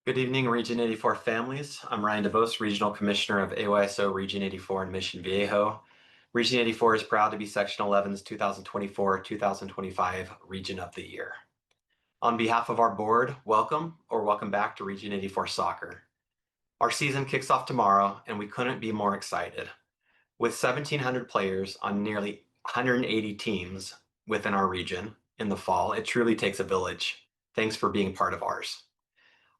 Good evening, Region 84 families. I'm Ryan DeVos, Regional Commissioner of AYSO Region 84 in Mission Viejo. Region 84 is proud to be Section 11's 2024-2025 Region of the Year. On behalf of our board, welcome or welcome back to Region 84 Soccer. Our season kicks off tomorrow, and we couldn't be more excited. With 1,700 players on nearly 180 teams within our region in the fall, it truly takes a village. Thanks for being part of ours.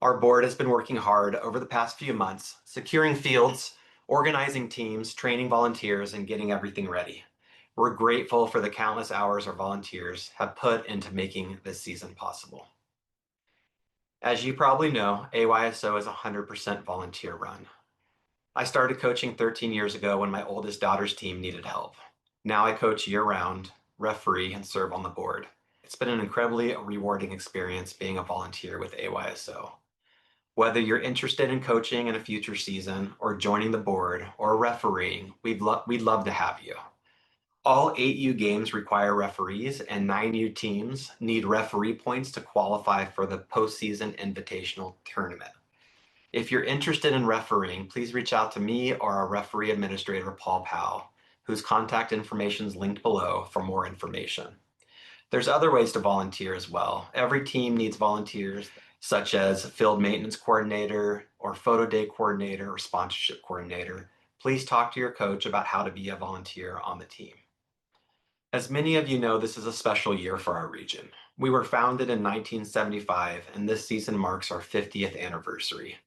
Our board has been working hard over the past few months, securing fields, organizing teams, training volunteers, and getting everything ready. We're grateful for the countless hours our volunteers have put into making this season possible. As you probably know, AYSO is 100% volunteer run. I started coaching 13 years ago when my oldest daughter's team needed help. Now I coach year-round, referee, and serve on the board. It's been an incredibly rewarding experience being a volunteer with AYSO. Whether you're interested in coaching in a future season or joining the board or refereeing, we'd love to have you. All 8U games require referees, and 9U teams need referee points to qualify for the postseason invitational tournament. If you're interested in refereeing, please reach out to me or our referee administrator, Paul Powell, whose contact information is linked below for more information. There's other ways to volunteer as well. Every team needs volunteers, such as field maintenance coordinator or photo day coordinator or sponsorship coordinator. Please talk to your coach about how to be a volunteer on the team. As many of you know, this is a special year for our region. We were founded in 1975, and this season marks our 50th anniversary.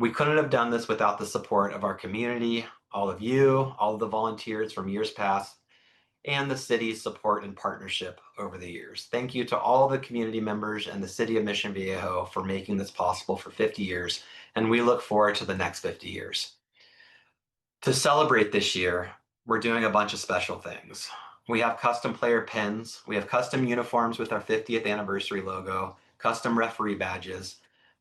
We couldn't have done this without the support of our community, all of you, all of the volunteers from years past, and the city's support and partnership over the years. Thank you to all the community members and the city of Mission Viejo for making this possible for 50 years, and we look forward to the next 50 years. To celebrate this year, we're doing a bunch of special things. We have custom player pins, we have custom uniforms with our 50th anniversary logo, custom referee badges.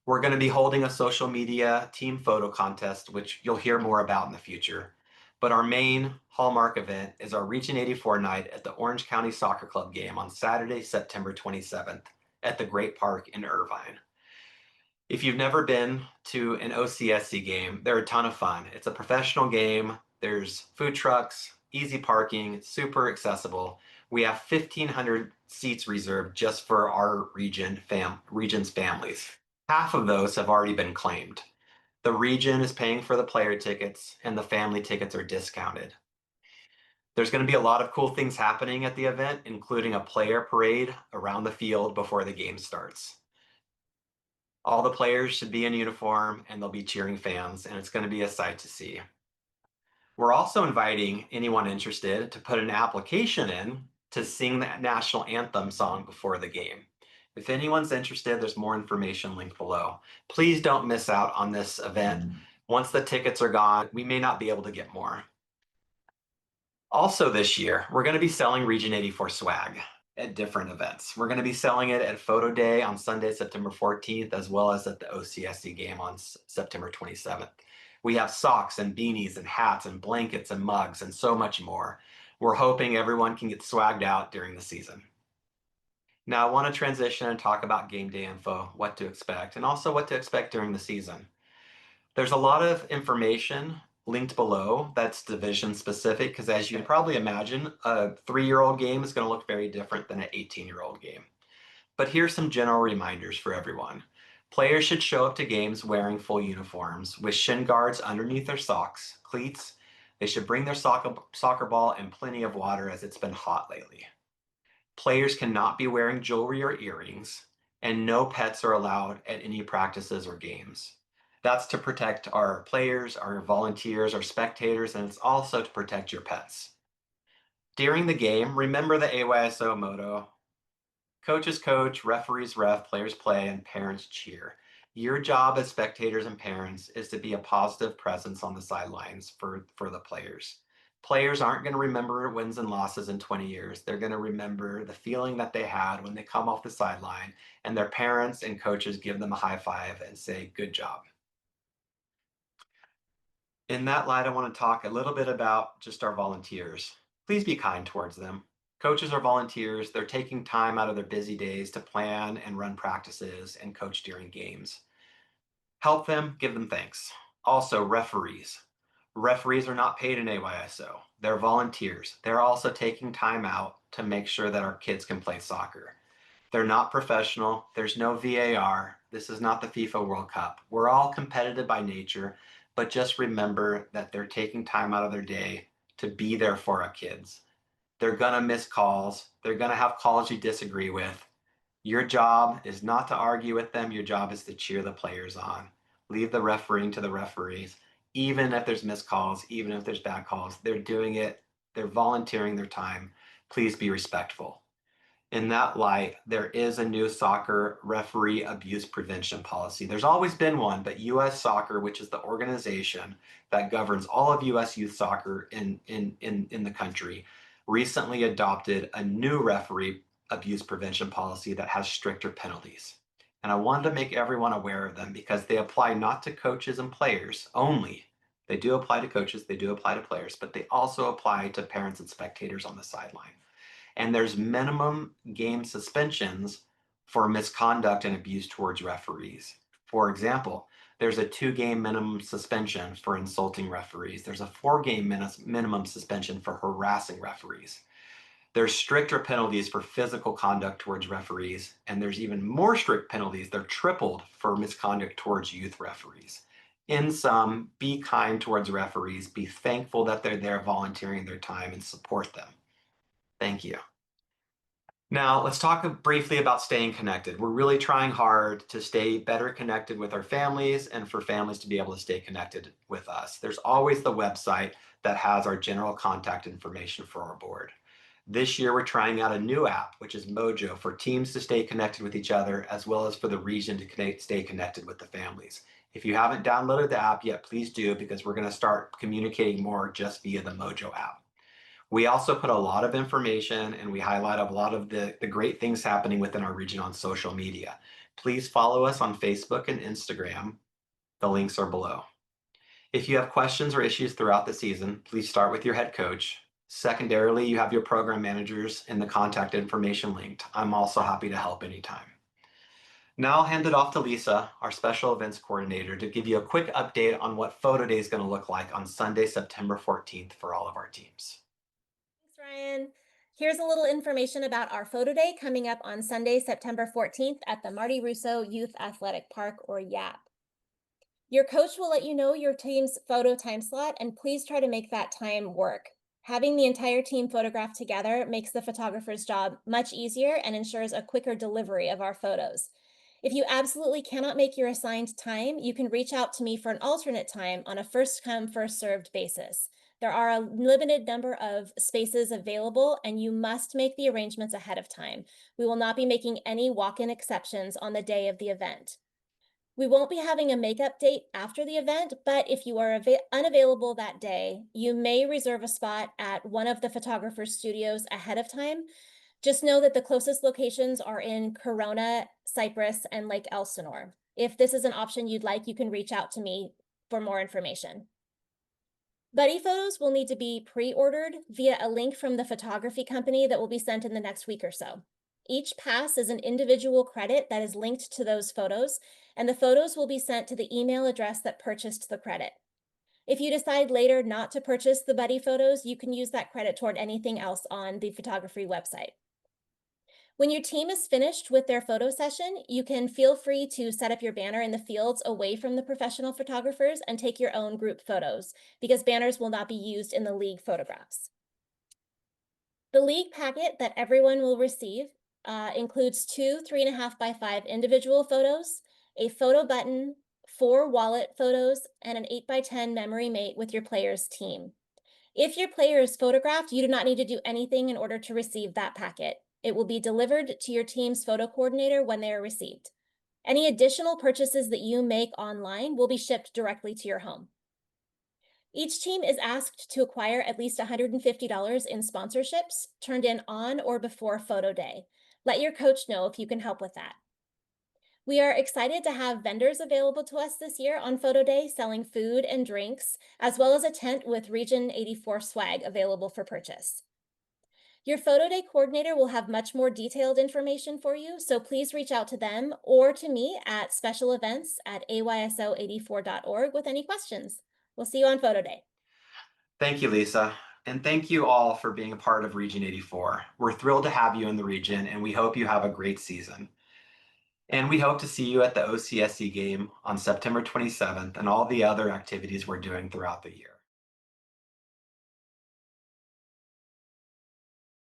We're going to be holding a social media team photo contest, which you'll hear more about in the future. But our main hallmark event is our Region 84 night at the Orange County Soccer Club game on Saturday, September 27th at the Great Park in Irvine. If you've never been to an OCSC game, they're a ton of fun. It's a professional game. There's food trucks, easy parking, super accessible. We have 1,500 seats reserved just for our region's families. Half of those have already been claimed. The region is paying for the player tickets, and the family tickets are discounted. There's going to be a lot of cool things happening at the event, including a player parade around the field before the game starts. All the players should be in uniform, and they'll be cheering fans, and it's going to be a sight to see. We're also inviting anyone interested to put an application in to sing the national anthem song before the game. If anyone's interested, there's more information linked below. Please don't miss out on this event. Once the tickets are gone, we may not be able to get more. Also this year, we're going to be selling Region 84 swag at different events. We're going to be selling it at Photo Day on Sunday, September 14th, as well as at the OCSC game on September 27th. We have socks and beanies and hats and blankets and mugs and so much more. We're hoping everyone can get swagged out during the season. Now I want to transition and talk about game day info, what to expect, and also what to expect during the season. There's a lot of information linked below that's division specific, because as you can probably imagine, a 3-year-old game is going to look very different than an 18-year-old game. But here's some general reminders for everyone. Players should show up to games wearing full uniforms with shin guards underneath their socks, cleats. They should bring their soccer ball and plenty of water as it's been hot lately. Players cannot be wearing jewelry or earrings, and no pets are allowed at any practices or games. That's to protect our players, our volunteers, our spectators, and it's also to protect your pets. During the game, remember the AYSO motto: coaches coach, referees ref, players play, and parents cheer. Your job as spectators and parents is to be a positive presence on the sidelines for the players. Players aren't going to remember wins and losses in 20 years. They're going to remember the feeling that they had when they come off the sideline and their parents and coaches give them a high five and say, good job. In that light, I want to talk a little bit about just our volunteers. Please be kind towards them. Coaches are volunteers. They're taking time out of their busy days to plan and run practices and coach during games. Help them, give them thanks. Also, referees. Referees are not paid in AYSO. They're volunteers. They're also taking time out to make sure that our kids can play soccer. They're not professional. There's no VAR. This is not the FIFA World Cup. We're all competitive by nature, but just remember that they're taking time out of their day to be there for our kids. They're going to miss calls. They're going to have calls you disagree with. Your job is not to argue with them. Your job is to cheer the players on. Leave the refereeing to the referees. Even if there's missed calls, even if there's bad calls, they're doing it. They're volunteering their time. Please be respectful. In that light, there is a new soccer referee abuse prevention policy. There's always been one, but US Soccer, which is the organization that governs all of US youth soccer in the country, recently adopted a new referee abuse prevention policy that has stricter penalties. And I wanted to make everyone aware of them because they apply not to coaches and players only. They do apply to coaches, they do apply to players, but they also apply to parents and spectators on the sideline. And there's minimum game suspensions for misconduct and abuse towards referees. For example, there's a 2-game minimum suspension for insulting referees. There's a 4-game minimum suspension for harassing referees. There's stricter penalties for physical conduct towards referees, and there's even more strict penalties. They're tripled for misconduct towards youth referees. In sum, be kind towards referees, be thankful that they're there volunteering their time, and support them. Thank you. Now, let's talk briefly about staying connected. We're really trying hard to stay better connected with our families and for families to be able to stay connected with us. There's always the website that has our general contact information for our board. This year, we're trying out a new app, which is Mojo, for teams to stay connected with each other, as well as for the region to stay connected with the families. If you haven't downloaded the app yet, please do, because we're going to start communicating more just via the Mojo app. We also put a lot of information and we highlight a lot of the great things happening within our region on social media. Please follow us on Facebook and Instagram. The links are below. If you have questions or issues throughout the season, please start with your head coach. Secondarily, you have your program managers and the contact information linked. I'm also happy to help anytime. Now I'll hand it off to Lisa, our special events coordinator, to give you a quick update on what Photo Day is going to look like on Sunday, September 14th for all of our teams. Thanks, Ryan. Here's a little information about our photo day coming up on Sunday, September 14th at the Marty Russo Youth Athletic Park, or YAP. Your coach will let you know your team's photo time slot, and please try to make that time work. Having the entire team photographed together makes the photographer's job much easier and ensures a quicker delivery of our photos. If you absolutely cannot make your assigned time, you can reach out to me for an alternate time on a first come, first served basis. There are a limited number of spaces available, and you must make the arrangements ahead of time. We will not be making any walk-in exceptions on the day of the event. We won't be having a makeup date after the event, but if you are unavailable that day, you may reserve a spot at one of the photographer's studios ahead of time. Just know that the closest locations are in Corona, Cypress, and Lake Elsinore. If this is an option you'd like, you can reach out to me for more information. Buddy photos will need to be pre-ordered via a link from the photography company that will be sent in the next week or so. Each pass is an individual credit that is linked to those photos, and the photos will be sent to the email address that purchased the credit. If you decide later not to purchase the buddy photos, you can use that credit toward anything else on the photography website. When your team is finished with their photo session, you can feel free to set up your banner in the fields away from the professional photographers and take your own group photos, because banners will not be used in the league photographs. The league packet that everyone will receive includes 2 3.5 by 5 individual photos, a photo button, 4 wallet photos, and an 8 by 10 memory mate with your player's team. If your player is photographed, you do not need to do anything in order to receive that packet. It will be delivered to your team's photo coordinator when they are received. Any additional purchases that you make online will be shipped directly to your home. Each team is asked to acquire at least $150 in sponsorships turned in on or before photo day. Let your coach know if you can help with that. We are excited to have vendors available to us this year on photo day selling food and drinks, as well as a tent with Region 84 swag available for purchase. Your photo day coordinator will have much more detailed information for you, so please reach out to them or to me at specialevents@ayso84.org with any questions. We'll see you on photo day. Thank you, Lisa. And thank you all for being a part of Region 84. We're thrilled to have you in the region, and we hope you have a great season. And we hope to see you at the OCSC game on September 27th and all the other activities we're doing throughout the year.